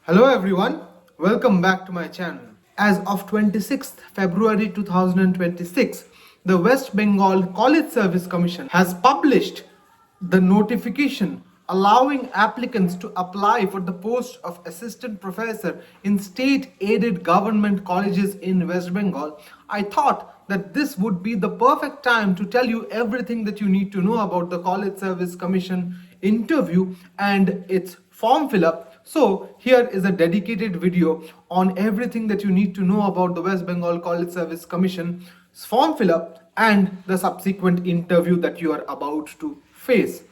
Hello everyone, welcome back to my channel. As of 26th February 2026, the West Bengal College Service Commission has published the notification allowing applicants to apply for the post of assistant professor in state-aided government colleges in West Bengal. I thought that this would be the perfect time to tell you everything that you need to know about the College Service Commission interview and its form fill up. So here is a dedicated video on everything that you need to know about the West Bengal College Service Commission form fill up and the subsequent interview that you are about to face.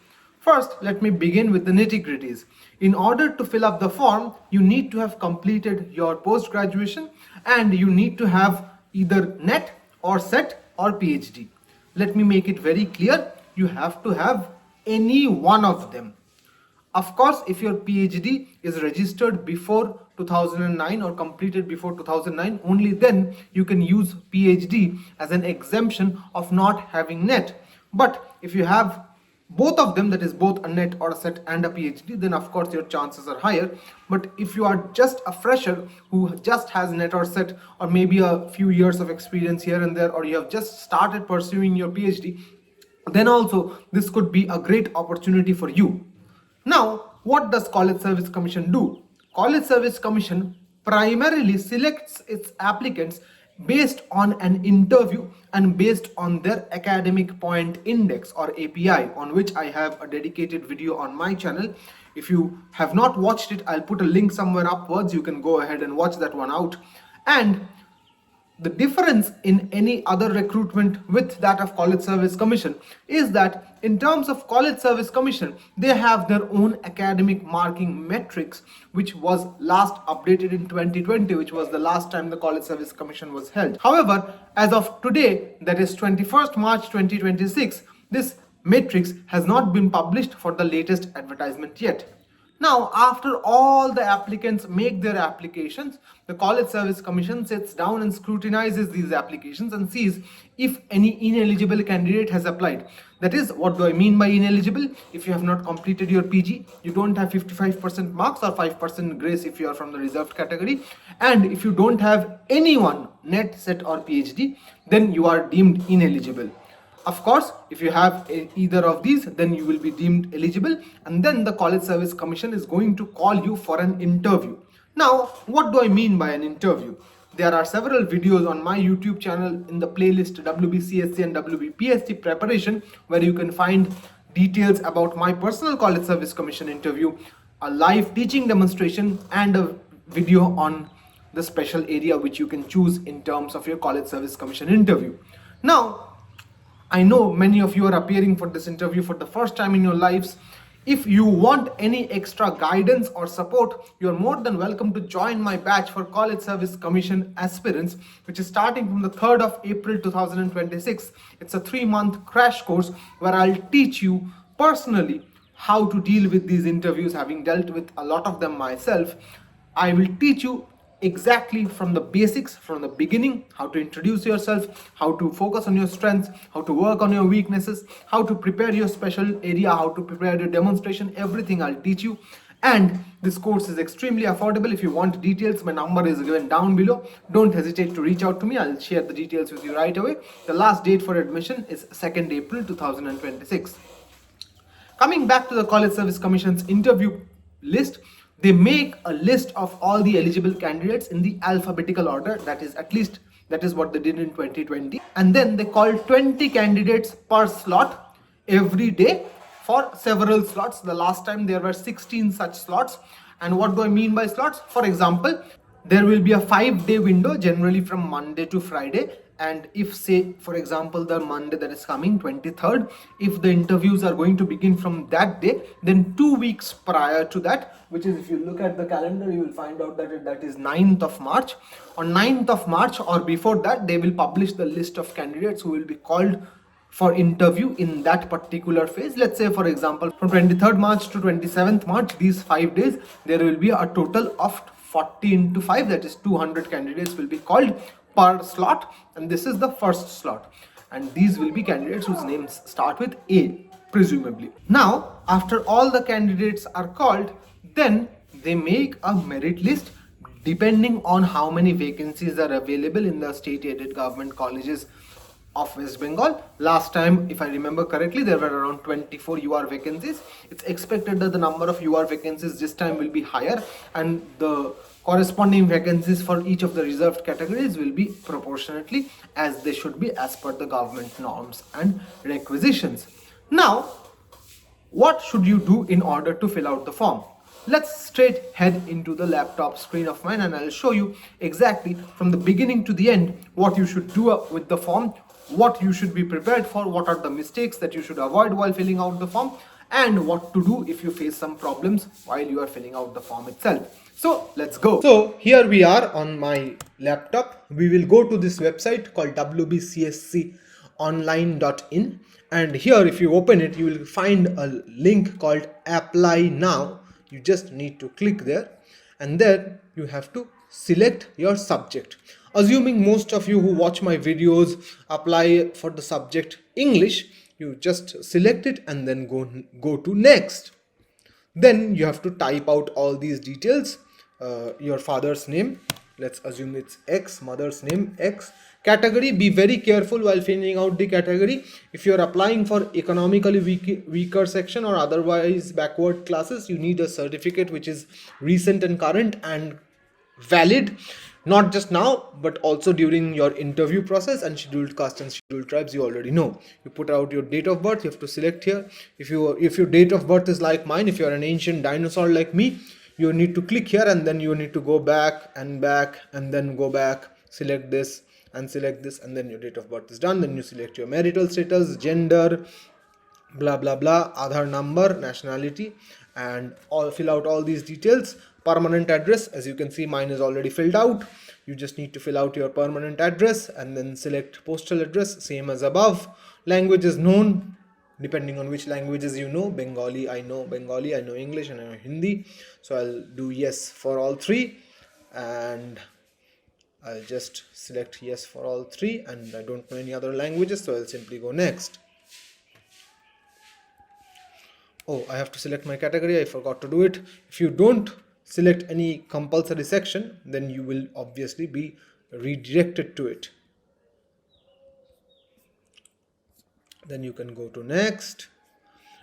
First, let me begin with the nitty-gritties. In order to fill up the form, you need to have completed your post-graduation and you need to have either NET or SET or PhD. Let me make it very clear, you have to have any one of them. Of course, if your PhD is registered before 2009 or completed before 2009, only then you can use PhD as an exemption of not having NET. But if you have both of them, that is both a NET or a SET and a PhD, then of course your chances are higher. But if you are just a fresher who just has NET or SET, or maybe a few years of experience here and there, or you have just started pursuing your PhD, then also this could be a great opportunity for you. Now, what does College Service Commission do? College Service Commission primarily selects its applicants based on an interview and based on their academic point index or API, on which I have a dedicated video on my channel. If you have not watched it, I'll put a link somewhere upwards. You can go ahead and watch that one out. And the difference in any other recruitment with that of College Service Commission is that in terms of College Service Commission, they have their own academic marking metrics, which was last updated in 2020, which was the last time the College Service Commission was held. However, as of today, that is 21st March 2026, this matrix has not been published for the latest advertisement yet. Now, after all the applicants make their applications, the College Service Commission sits down and scrutinizes these applications and sees if any ineligible candidate has applied. That is, what do I mean by ineligible? If you have not completed your PG, you don't have 55% marks or 5% grace if you are from the reserved category, and if you don't have anyone NET, SET or PhD, then you are deemed ineligible. Of course, if you have either of these, then you will be deemed eligible, and then the College Service Commission is going to call you for an interview. Now, what do I mean by an interview? There are several videos on my YouTube channel in the playlist WBCSC and WBPSC preparation, where you can find details about my personal College Service Commission interview, a live teaching demonstration, and a video on the special area which you can choose in terms of your College Service Commission interview. Now, I know many of you are appearing for this interview for the first time in your lives. If you want any extra guidance or support, you are more than welcome to join my batch for College Service Commission aspirants, which is starting from the 3rd of April 2026. It's a 3-month crash course where I'll teach you personally how to deal with these interviews, having dealt with a lot of them myself. I will teach you exactly from the basics, from the beginning, how to introduce yourself, how to focus on your strengths, how to work on your weaknesses, how to prepare your special area, how to prepare your demonstration. Everything I'll teach you. And this course is extremely affordable. If you want details, my number is given down below. Don't hesitate to reach out to me. I'll share the details with you right away. The last date for admission is 2nd April 2026. Coming back to the College Service Commission's interview list, they make a list of all the eligible candidates in the alphabetical order. That is what they did in 2020. And then they call 20 candidates per slot every day for several slots. The last time there were 16 such slots. And what do I mean by slots? For example, there will be a 5-day window, generally from Monday to Friday. And if, say, for example, the Monday that is coming, 23rd, if the interviews are going to begin from that day, then 2 weeks prior to that, which is, if you look at the calendar, you will find out that that is 9th of March. On 9th of March or before that, they will publish the list of candidates who will be called for interview in that particular phase. Let's say, for example, from 23rd March to 27th March, these 5 days, there will be a total of 40 into 5, that is 200 candidates will be called per slot, and this is the first slot, and these will be candidates whose names start with A, presumably. Now, after all the candidates are called, then they make a merit list depending on how many vacancies are available in the state aided government colleges of West Bengal. Last time, if I remember correctly, there were around 24 UR vacancies. It's expected that the number of UR vacancies this time will be higher, and the corresponding vacancies for each of the reserved categories will be proportionately as they should be as per the government norms and requisitions. Now, what should you do in order to fill out the form? Let's straight head into the laptop screen of mine and I'll show you exactly from the beginning to the end what you should do with the form, what you should be prepared for, what are the mistakes that you should avoid while filling out the form, and what to do if you face some problems while you are filling out the form itself. So let's go. So here we are on my laptop. We will go to this website called WBCSC online.in, and here if you open it you will find a link called apply now. You just need to click there and then you have to select your subject. Assuming most of you who watch my videos apply for the subject English, you just select it and then go to next. Then you have to type out all these details. Your father's name, let's assume it's X, mother's name X. Category, be very careful while filling out the category. If you're applying for economically weaker section or otherwise backward classes, you need a certificate which is recent and current and valid, not just now but also during your interview process. And scheduled caste and scheduled tribes, you already know. You put out your date of birth, you have to select here. If your date of birth is like mine, if you're an ancient dinosaur like me, you need to click here and then you need to go back and then go back, select this and select this, and then your date of birth is done. Then you select your marital status, gender, blah blah blah, Aadhaar number, nationality, and fill out all these details. Permanent address, as you can see mine is already filled out. You just need to fill out your permanent address and then select postal address, same as above. Language is known, depending on which languages you know. Bengali, I know English, and I know Hindi, so I'll do yes for all three, and I'll just select yes for all three, and I don't know any other languages, so I'll simply go next. Oh, I have to select my category, I forgot to do it. If you don't select any compulsory section, then you will obviously be redirected to it. Then you can go to next.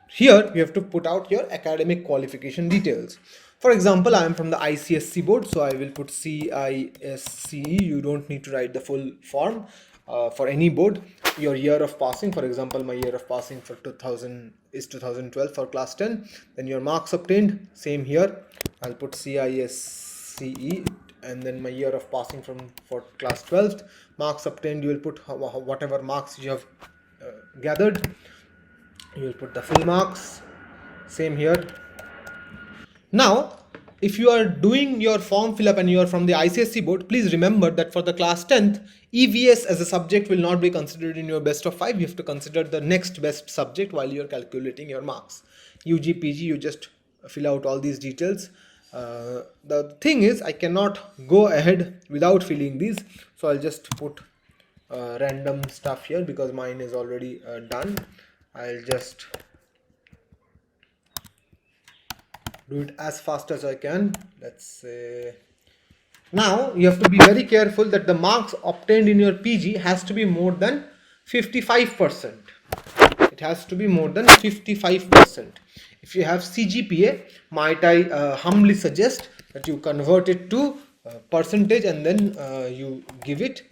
Here you have to put out your academic qualification details. For example, I am from the ICSC board, so I will put CISCE. You don't need to write the full form for any board. Your year of passing, for example, my year of passing for 2000 is 2012 for class 10. Then your marks obtained, same here. I'll put CISCE, and then my year of passing for class 12th. Marks obtained, you will put whatever marks you have gathered. You will put the full marks, same here. Now, if you are doing your form fill up and you are from the ICSC board, please remember that for the class 10th, EVS as a subject will not be considered in your best of 5. You have to consider the next best subject while you are calculating your marks. UG, PG, you just fill out all these details. The thing is, I cannot go ahead without filling these, so I'll just put random stuff here because mine is already done. I'll just do it as fast as I can. Let's say now you have to be very careful that the marks obtained in your PG has to be more than 55%. It has to be more than 55%. If you have CGPA, might I humbly suggest that you convert it to percentage and then you give it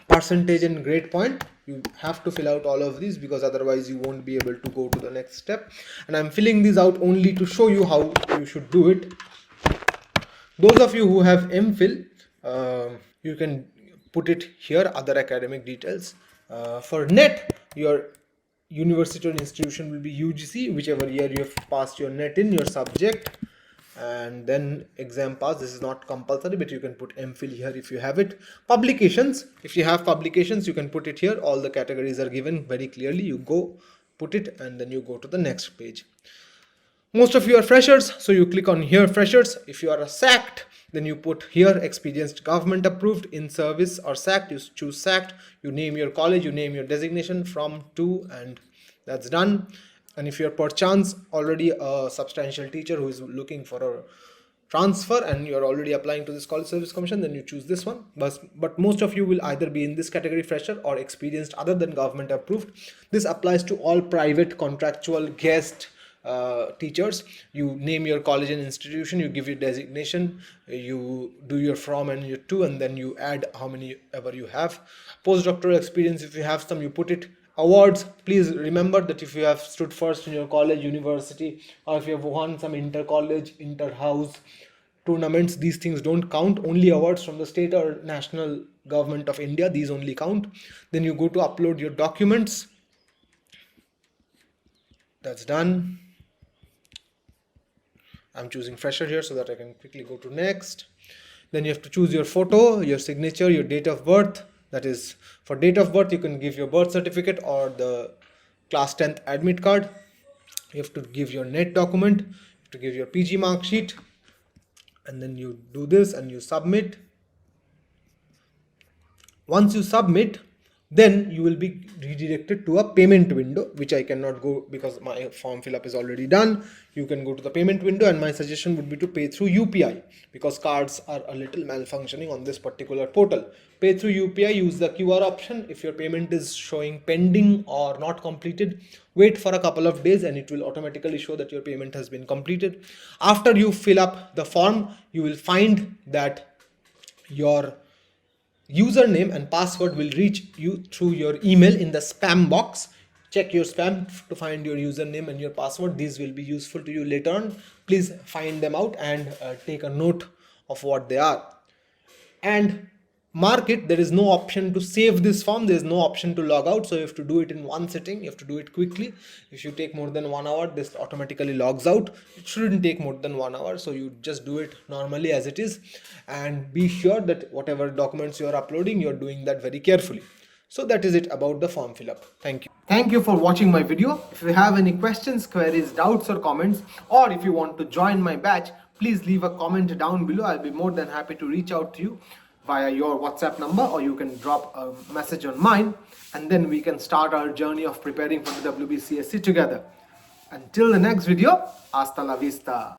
percentage and grade point. You have to fill out all of these because otherwise you won't be able to go to the next step, and I'm filling these out only to show you how you should do it. Those of you who have MPhil, you can put it here, other academic details. For NET, your university or institution will be UGC, whichever year you have passed your NET in, your subject, and then exam pass. This is not compulsory, but you can put MPhil here if you have it. Publications, if you have publications, you can put it here. All the categories are given very clearly. You go put it and then you go to the next page. Most of you are freshers, so you click on here freshers. If you are a SACT, then you put here experienced government approved, in service or SACT. You choose SACT, you name your college, you name your designation from to, and that's done. And if you're perchance already a substantial teacher who is looking for a transfer and you're already applying to this college service commission, then you choose this one. But most of you will either be in this category, fresher or experienced other than government approved. This applies to all private contractual guest teachers. You name your college and institution, you give your designation, you do your from and your to, and then you add how many ever you have. Postdoctoral experience, if you have some, you put it. Awards, please remember that if you have stood first in your college, university, or if you have won some inter-college, inter-house tournaments, these things don't count. Only awards from the state or national government of India, these only count. Then you go to upload your documents. That's done. I'm choosing fresher here so that I can quickly go to next. Then you have to choose your photo, your signature, your date of birth. That is, for date of birth, you can give your birth certificate or the class 10th admit card. You have to give your net document, you have to give your PG mark sheet, and then you do this and you submit. Once you submit, then you will be redirected to a payment window, which I cannot go because my form fill up is already done. You can go to the payment window, and my suggestion would be to pay through UPI because cards are a little malfunctioning on this particular portal. Pay through UPI, use the QR option. If your payment is showing pending or not completed, wait for a couple of days and it will automatically show that your payment has been completed. After you fill up the form, you will find that your username and password will reach you through your email in the spam box. Check your spam to find your username and your password. These will be useful to you later on. Please find them out and take a note of what they are. And mark it. There is no option to save this form. There is no option to log out. So you have to do it in one sitting. You have to do it quickly. If you take more than 1 hour, this automatically logs out. It shouldn't take more than 1 hour. So you just do it normally as it is. And be sure that whatever documents you are uploading, you're doing that very carefully. So that is it about the form fill up. Thank you. Thank you for watching my video. If you have any questions, queries, doubts or comments, or if you want to join my batch, please leave a comment down below. I'll be more than happy to reach out to you via your WhatsApp number, or you can drop a message on mine, and then we can start our journey of preparing for the WBCSC together. Until the next video, hasta la vista.